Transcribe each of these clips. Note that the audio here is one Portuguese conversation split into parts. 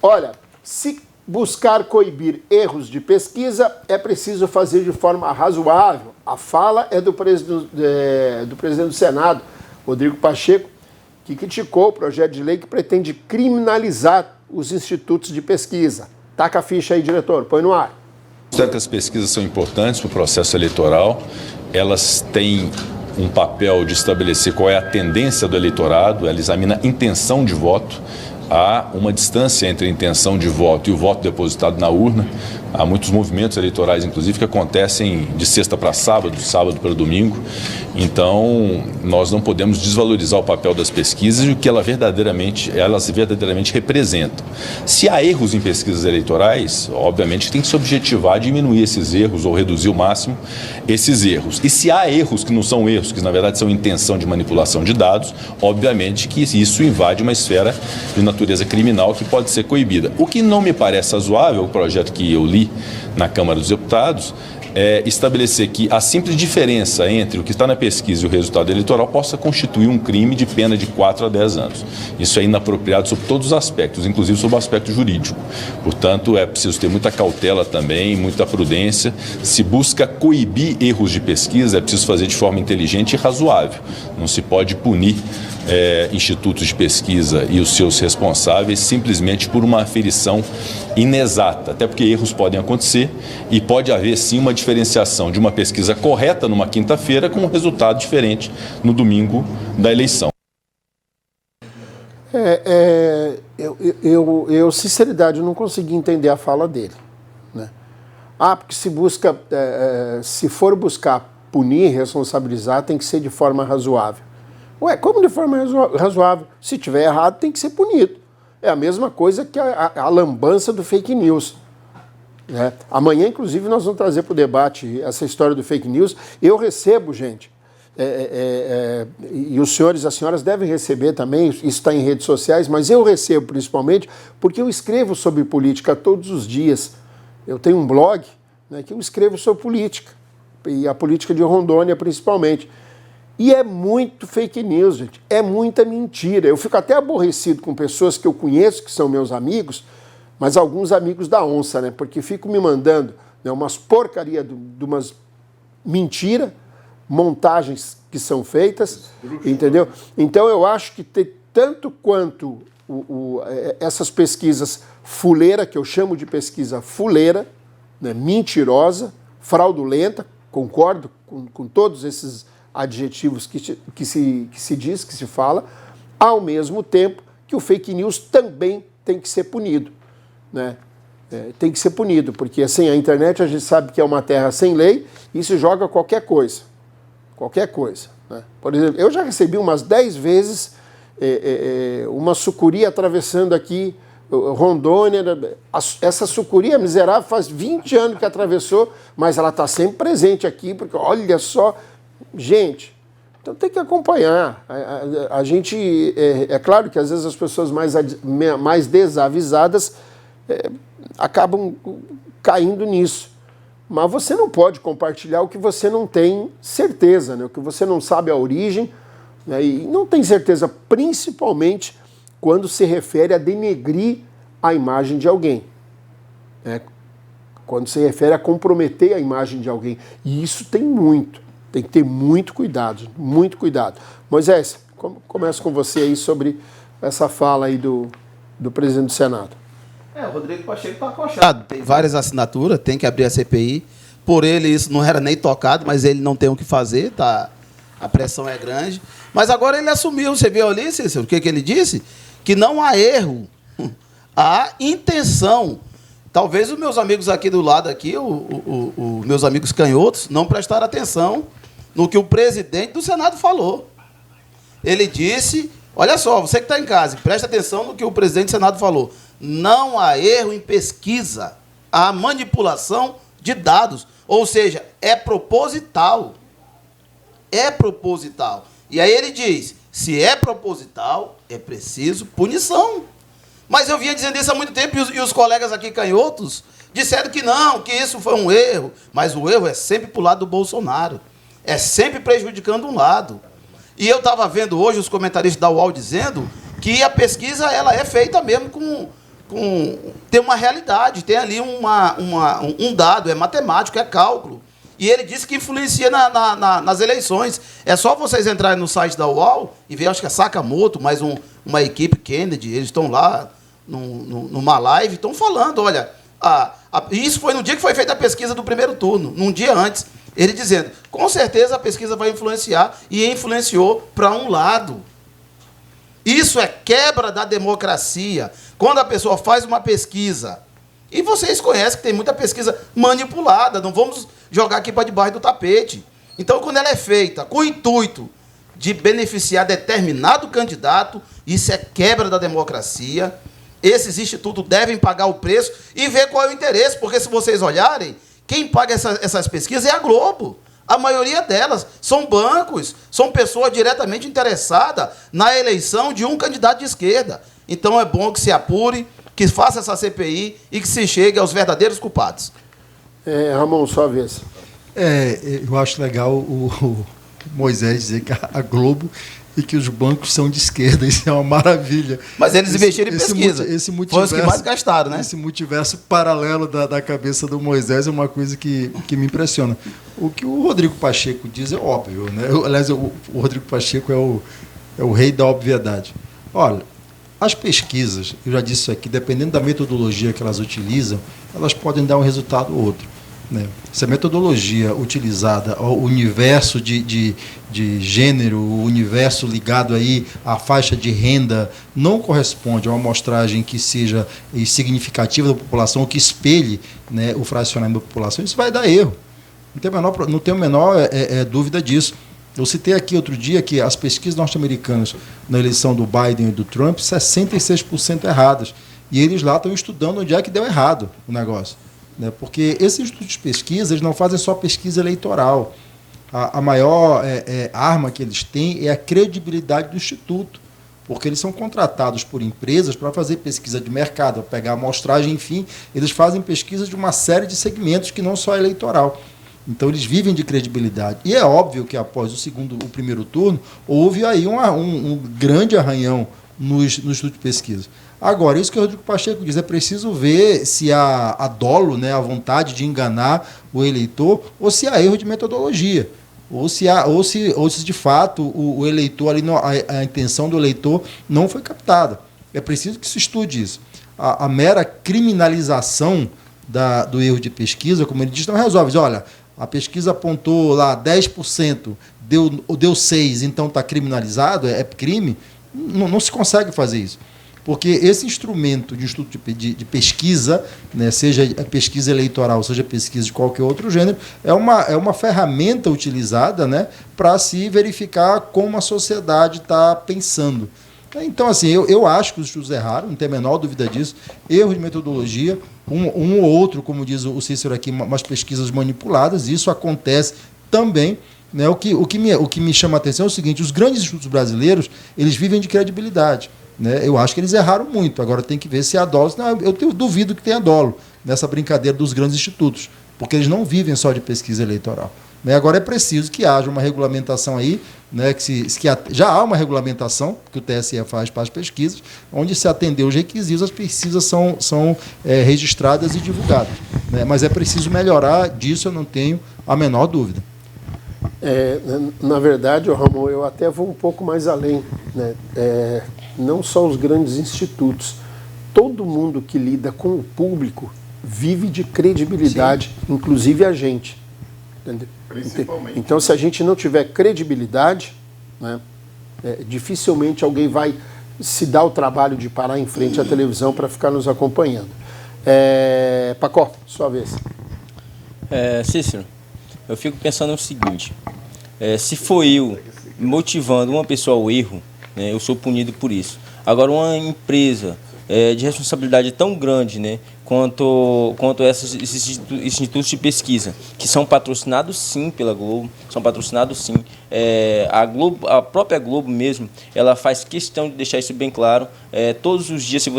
Olha, se buscar coibir erros de pesquisa, é preciso fazer de forma razoável. A fala é do presidente do Senado, Rodrigo Pacheco, que criticou o projeto de lei que pretende criminalizar os institutos de pesquisa. Taca a ficha aí, diretor, põe no ar. As pesquisas são importantes para o processo eleitoral, elas têm um papel de estabelecer qual é a tendência do eleitorado, ela examina a intenção de voto. Há uma distância entre a intenção de voto e o voto depositado na urna. Há muitos movimentos eleitorais, inclusive, que acontecem de sexta para sábado, de sábado para domingo. Então, nós não podemos desvalorizar o papel das pesquisas e o que elas verdadeiramente representam. Se há erros em pesquisas eleitorais, obviamente tem que se objetivar diminuir esses erros ou reduzir o máximo esses erros. E se há erros que não são erros, que na verdade são intenção de manipulação de dados, obviamente que isso invade uma esfera de natureza criminal que pode ser coibida. O que não me parece razoável, o projeto que eu li na Câmara dos Deputados, é estabelecer que a simples diferença entre o que está na pesquisa e o resultado eleitoral possa constituir um crime de pena de 4 a 10 anos. Isso é inapropriado sob todos os aspectos, inclusive sob o aspecto jurídico. Portanto, é preciso ter muita cautela também, muita prudência. Se busca coibir erros de pesquisa, é preciso fazer de forma inteligente e razoável. Não se pode punir institutos de pesquisa e os seus responsáveis simplesmente por uma aferição inexata, até porque erros podem acontecer e pode haver sim uma diferenciação de uma pesquisa correta numa quinta-feira com um resultado diferente no domingo da eleição. Eu sinceridade, eu não consegui entender a fala dele, né? Porque se busca, se for buscar punir, responsabilizar, tem que ser de forma razoável. Ué, como de forma razoável? Se tiver errado, tem que ser punido. É a mesma coisa que a lambança do fake news, né? Amanhã, inclusive, nós vamos trazer para o debate essa história do fake news. Eu recebo, gente, e os senhores e as senhoras devem receber também, isso está em redes sociais, mas eu recebo principalmente porque eu escrevo sobre política todos os dias. Eu tenho um blog, né, que eu escrevo sobre política, e a política de Rondônia principalmente. E é muito fake news, gente. É muita mentira. Eu fico até aborrecido com pessoas que eu conheço, que são meus amigos, mas alguns amigos da onça, né? Porque ficam me mandando, né, umas porcaria de umas mentiras, montagens que são feitas, entendeu? Então eu acho que tanto quanto essas pesquisas fuleira, que eu chamo de pesquisa fuleira, né, mentirosa, fraudulenta, concordo com todos esses adjetivos que se diz, que se fala, ao mesmo tempo que o fake news também tem que ser punido, né? Tem que ser punido, porque assim, a internet a gente sabe que é uma terra sem lei e se joga qualquer coisa, né? Por exemplo, eu já recebi umas 10 vezes uma sucuri atravessando aqui Rondônia. Essa sucuri miserável faz 20 anos que atravessou, mas ela está sempre presente aqui, porque olha só. Gente, então tem que acompanhar. A gente, é claro que às vezes as pessoas mais desavisadas acabam caindo nisso. Mas você não pode compartilhar o que você não tem certeza, né? O que você não sabe a origem, né? E não tem certeza, principalmente quando se refere a denegrir a imagem de alguém, né? Quando se refere a comprometer a imagem de alguém. E isso tem que ter muito cuidado, muito cuidado. Moisés, começo com você aí sobre essa fala aí do presidente do Senado. O Rodrigo Pacheco está acochado. Tem várias assinaturas, tem que abrir a CPI. Por ele, isso não era nem tocado, mas ele não tem o que fazer, tá? A pressão é grande. Mas agora ele assumiu, você viu ali, Cícero, o que ele disse? Que não há erro, há intenção. Talvez os meus amigos aqui do lado, os meus amigos canhotos, não prestaram atenção no que o presidente do Senado falou. Ele disse, olha só, você que está em casa, presta atenção no que o presidente do Senado falou. Não há erro em pesquisa, há manipulação de dados. Ou seja, é proposital. É proposital. E aí ele diz, se é proposital, é preciso punição. Mas eu vinha dizendo isso há muito tempo e os colegas aqui canhotos disseram que não, que isso foi um erro. Mas o erro é sempre para o lado do Bolsonaro. É sempre prejudicando um lado. E eu estava vendo hoje os comentaristas da UOL dizendo que a pesquisa ela é feita mesmo tem uma realidade, tem ali um dado, é matemático, é cálculo. E ele disse que influencia nas eleições. É só vocês entrarem no site da UOL e ver, acho que é Sakamoto, mais uma equipe Kennedy, eles estão lá numa live, estão falando, olha, isso foi no dia que foi feita a pesquisa do primeiro turno, num dia antes, ele dizendo, com certeza a pesquisa vai influenciar, e influenciou para um lado. Isso é quebra da democracia. Quando a pessoa faz uma pesquisa, e vocês conhecem que tem muita pesquisa manipulada, não vamos jogar aqui para debaixo do tapete. Então, quando ela é feita com o intuito de beneficiar determinado candidato, isso é quebra da democracia. Esses institutos devem pagar o preço e ver qual é o interesse, porque se vocês olharem, quem paga essas pesquisas é a Globo. A maioria delas são bancos, são pessoas diretamente interessadas na eleição de um candidato de esquerda. Então é bom que se apure, que faça essa CPI e que se chegue aos verdadeiros culpados. Ramon, sua vez. Eu acho legal o Moisés dizer que a Globo e que os bancos são de esquerda, isso é uma maravilha. Mas eles investiram em pesquisa. Foi os que mais gastaram, né? Esse multiverso paralelo da cabeça do Moisés é uma coisa que me impressiona. O que o Rodrigo Pacheco diz é óbvio, né? Aliás, o Rodrigo Pacheco é o rei da obviedade. Olha, as pesquisas, eu já disse isso aqui, dependendo da metodologia que elas utilizam, elas podem dar um resultado ou outro. Né? Se a metodologia utilizada, o universo de gênero, o universo ligado aí à faixa de renda, não corresponde a uma amostragem que seja significativa da população, ou que espelhe, né, o fracionamento da população, isso vai dar erro. Não tenho a menor dúvida disso. Eu citei aqui outro dia que as pesquisas norte-americanas na eleição do Biden e do Trump, 66% erradas. E eles lá estão estudando onde é que deu errado o negócio. Né? Porque esses institutos de pesquisa, eles não fazem só pesquisa eleitoral. A maior arma que eles têm é a credibilidade do instituto, porque eles são contratados por empresas para fazer pesquisa de mercado, para pegar amostragem, enfim, eles fazem pesquisa de uma série de segmentos que não só é eleitoral. Então, eles vivem de credibilidade. E é óbvio que, após o primeiro turno, houve aí um grande arranhão no Instituto de Pesquisa. Agora, isso que o Rodrigo Pacheco diz, é preciso ver se há dolo, né, a vontade de enganar o eleitor, ou se há erro de metodologia, ou se de fato o eleitor, ali, a intenção do eleitor não foi captada. É preciso que se estude isso. A mera criminalização do erro de pesquisa, como ele diz, não resolve. Diz, olha, a pesquisa apontou lá 10%, deu 6%, então está criminalizado, é crime. Não se consegue fazer isso. Porque esse instrumento de estudo de pesquisa, né, seja pesquisa eleitoral, seja pesquisa de qualquer outro gênero, é uma ferramenta utilizada, né, para se verificar como a sociedade está pensando. Então, assim, eu acho que os estudos erraram, não tem a menor dúvida disso. Erro de metodologia, um ou outro, como diz o Cícero aqui, umas pesquisas manipuladas, isso acontece também. Né? O que me chama a atenção é o seguinte, os grandes institutos brasileiros, eles vivem de credibilidade. Né? Eu acho que eles erraram muito. Agora tem que ver se há dolo. Não, eu duvido que tenha dolo nessa brincadeira dos grandes institutos, porque eles não vivem só de pesquisa eleitoral. Né? Agora é preciso que haja uma regulamentação aí, né? Já há uma regulamentação que o TSE faz para as pesquisas, onde se atender os requisitos, as pesquisas são registradas e divulgadas. Né? Mas é preciso melhorar, disso eu não tenho a menor dúvida. Na verdade, Ramon, eu até vou um pouco mais além. Né? Não só os grandes institutos, todo mundo que lida com o público vive de credibilidade, sim, inclusive a gente. Entendeu? Principalmente. Então, se a gente não tiver credibilidade, né, dificilmente alguém vai se dar o trabalho de parar em frente à televisão para ficar nos acompanhando. Pacó, sua vez. Cícero, eu fico pensando no seguinte, se for eu motivando uma pessoa ao erro, né, eu sou punido por isso. Agora, uma empresa de responsabilidade tão grande, né, quanto esses institutos de pesquisa, que são patrocinados sim pela Globo, são patrocinados sim. A própria Globo mesmo, ela faz questão de deixar isso bem claro. Todos os dias, se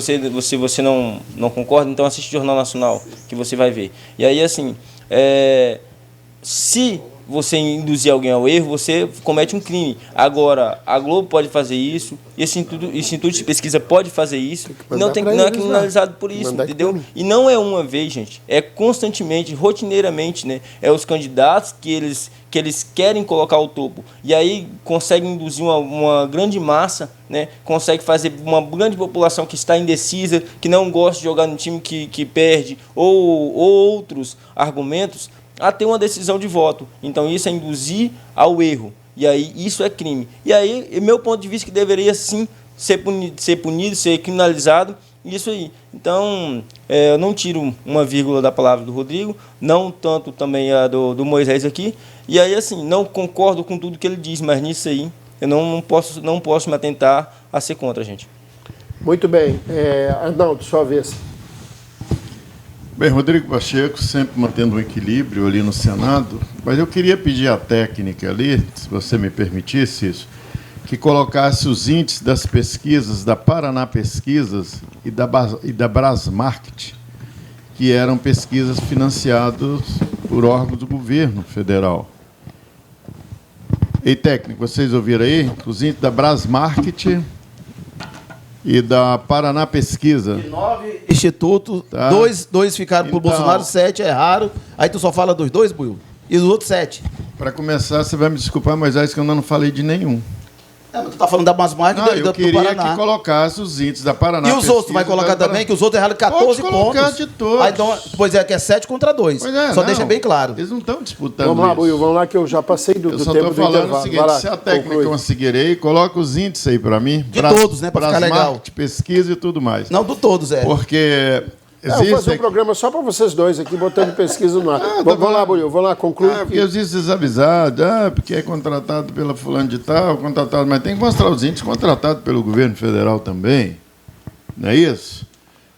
você não concorda, então assiste o Jornal Nacional, que você vai ver. E aí, assim, se você induzir alguém ao erro, você comete um crime. Agora, a Globo pode fazer isso, esse instituto de pesquisa pode fazer isso, e não é criminalizado por isso, entendeu? E não é uma vez, gente, é constantemente, rotineiramente, né? É os candidatos que eles querem colocar ao topo, e aí conseguem induzir uma grande massa, né? Consegue fazer uma grande população que está indecisa, que não gosta de jogar no time que perde, ou outros argumentos, a ter uma decisão de voto. Então isso é induzir ao erro, e aí isso é crime. E aí, meu ponto de vista, que deveria sim ser punido, ser criminalizado, isso aí. Então, eu não tiro uma vírgula da palavra do Rodrigo, não tanto também a do Moisés aqui, e aí assim, não concordo com tudo que ele diz, mas nisso aí eu não posso me atentar a ser contra, gente. Muito bem. Arnaldo, sua vez. Bem, Rodrigo Pacheco sempre mantendo um equilíbrio ali no Senado, mas eu queria pedir à técnica ali, se você me permitisse isso, que colocasse os índices das pesquisas da Paraná Pesquisas e da Brasmarket, que eram pesquisas financiadas por órgãos do governo federal. Ei, técnico, vocês ouviram aí? Os índices da Brasmarket e da Paraná Pesquisa. De 9 institutos, Tá. dois ficaram pro Então, Bolsonaro, 7 erraram. Aí tu só fala dos 2, Buiu? E os outros 7? Para começar, você vai me desculpar, Moisés, que eu não falei de nenhum. Mas tu tá falando da Brasmarket Não, e eu do queria Paraná. que colocasse os índices da Paraná. E os outros, tu vai Pesquisa, colocar da também, que os outros erraram Pode 14 colocar pontos. de todos. Aí, então, pois é, que é 7 contra 2. Pois é, Só não, deixa bem claro. Eles não estão disputando Vamos lá, isso. Buiu, vamos lá que eu já passei do Eu só tempo estou do falando intervalo. o seguinte, Vai lá, se a técnica conclui. conseguir aí, coloca os índices aí para mim. De todos, né, pra ficar legal. Brasmarket, pesquisa e tudo mais. Não, do todos, é. Porque Eu vou fazer um existe... programa só para vocês dois aqui, botando pesquisa no ar. Vamos lá, Buiu, vamos lá, conclui. porque existe desavisado, porque é contratado pela fulano de tal, contratado, mas tem que mostrar os índices contratados pelo governo federal também. Não é isso?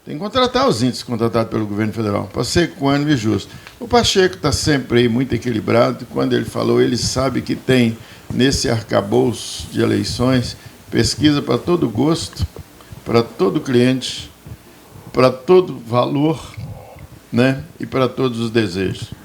Tem que contratar os índices contratados pelo governo federal, para ser equânime e justo. O Pacheco está sempre aí muito equilibrado. Quando ele falou, ele sabe que tem nesse arcabouço de eleições pesquisa para todo gosto, para todo cliente, para todo valor, né? E para todos os desejos.